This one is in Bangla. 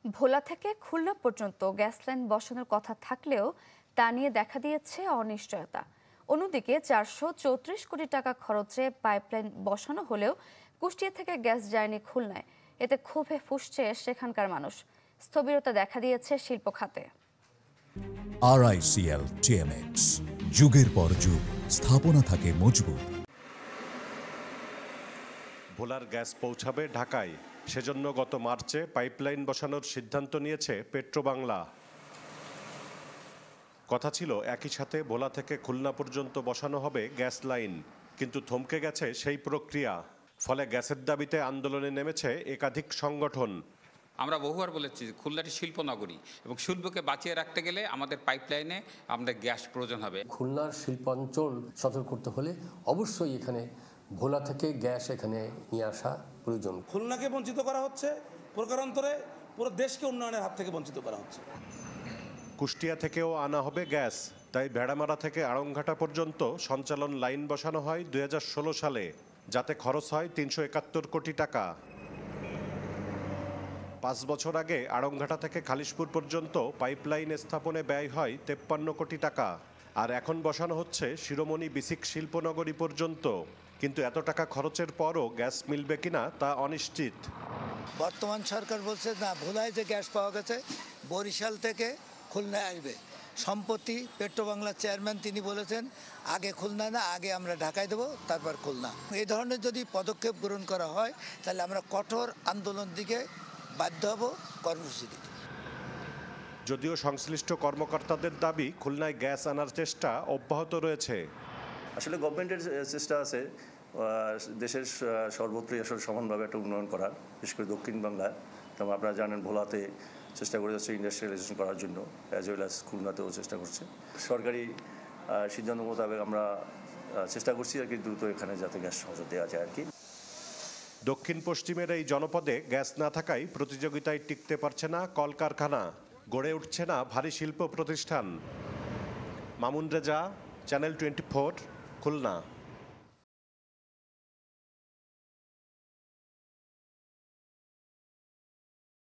ভোলা থেকে খুলনা পর্যন্ত গ্যাস লাইন বসানোর কথা থাকলেও তা নিয়ে দেখা দিয়েছে অনিশ্চয়তা। অন্যদিকে 434 কোটি টাকা খরচে পাইপলাইন বসানো হলেও কুষ্টিয়া থেকে গ্যাস যায়নি খুলনায়। এতে ক্ষোভে ফুঁসছে সেখানকার মানুষ। স্থবিরতা দেখা দিয়েছে শিল্প খাতে। RICL TMX, যুগের পর যুগ স্থাপনা থাকে মজবুত। ভোলার গ্যাস পৌঁছাবে ঢাকায়, সেজন্য গত মার্চে পাইপলাইন বসানোর সিদ্ধান্ত নিয়েছে পেট্রোবাংলা। কথা ছিল একই সাথে ভোলা থেকে খুলনা পর্যন্ত বসানো হবে গ্যাস লাইন, কিন্তু থমকে গেছে সেই প্রক্রিয়া। ফলে গ্যাসের দাবিতে আন্দোলনে নেমেছে একাধিক সংগঠন। আমরা বহুবার বলেছি খুলনাটি শিল্পনগরী এবং শিল্পকে বাঁচিয়ে রাখতে গেলে আমাদের পাইপলাইনে আমাদের গ্যাস প্রয়োজন হবে। খুলনার শিল্পাঞ্চল সচল করতে হলে অবশ্যই এখানে ভোলা থেকে গ্যাস এখানে নিয়ে আসা প্রয়োজন। খুলনাকে বঞ্চিত করা হচ্ছে, প্রকারান্তরে পুরো দেশকে উন্নয়নের হাত থেকে বঞ্চিত করা হচ্ছে। কুষ্টিয়া থেকেও আনা হবে গ্যাস, তাই ভেড়ামারা থেকে আড়ংঘাটা পর্যন্ত সঞ্চালন লাইন বসানো হয় 2016 সালে, যাতে খরচ হয় 371 কোটি টাকা। 5 বছর আগে আড়ংঘাটা থেকে খালিশপুর পর্যন্ত পাইপলাইন স্থাপনে ব্যয় হয় 53 কোটি টাকা। আর এখন বসানো হচ্ছে শিরোমণি বিসিক শিল্পনগরী পর্যন্ত। কিন্তু এত টাকা খরচের পরও গ্যাস মিলবে কিনা তা অনিশ্চিত। বর্তমান সরকার বলছে না, ভোলায় যে গ্যাস পাওয়া গেছে বরিশাল থেকে খুলনায় আসবে। সম্প্রতি পেট্রোবাংলার চেয়ারম্যান তিনি বলেছেন আগে খুলনা না, আগে আমরা ঢাকায় দেবো, তারপর খুলনা। এই ধরনের যদি পদক্ষেপ গ্রহণ করা হয় তাহলে আমরা কঠোর আন্দোলন দিকে বাধ্য হব, কর্মসূচি দিতে। যদিও সংশ্লিষ্ট কর্মকর্তাদের দাবি খুলনায় গ্যাস আনার চেষ্টা অব্যাহত রয়েছে। আসলে গভর্নমেন্টের চেষ্টা আছে দেশের সর্বত্রই আসলে সমানভাবে একটা উন্নয়ন করার, বিশেষ করে দক্ষিণ বাংলায়। যেমন আপনারা জানেন ভোলাতে চেষ্টা করে যাচ্ছে ইন্ডাস্ট্রিয়ালাইজেশন করার জন্য, অ্যাজ ওয়েল অ্যাজ খুলনাতেও চেষ্টা করছে। সরকারি সিদ্ধান্ত মোতাবেক আমরা চেষ্টা করছি আর কি দ্রুত এখানে যাতে গ্যাস সংযোগ দেওয়া যায় আর কি। দক্ষিণ পশ্চিমের এই জনপদে গ্যাস না থাকায় প্রতিযোগিতায় টিকতে পারছে না কলকারখানা, গড়ে উঠছে না ভারী শিল্প প্রতিষ্ঠান। মামুন রেজা, চ্যানেল 24, খুলনা।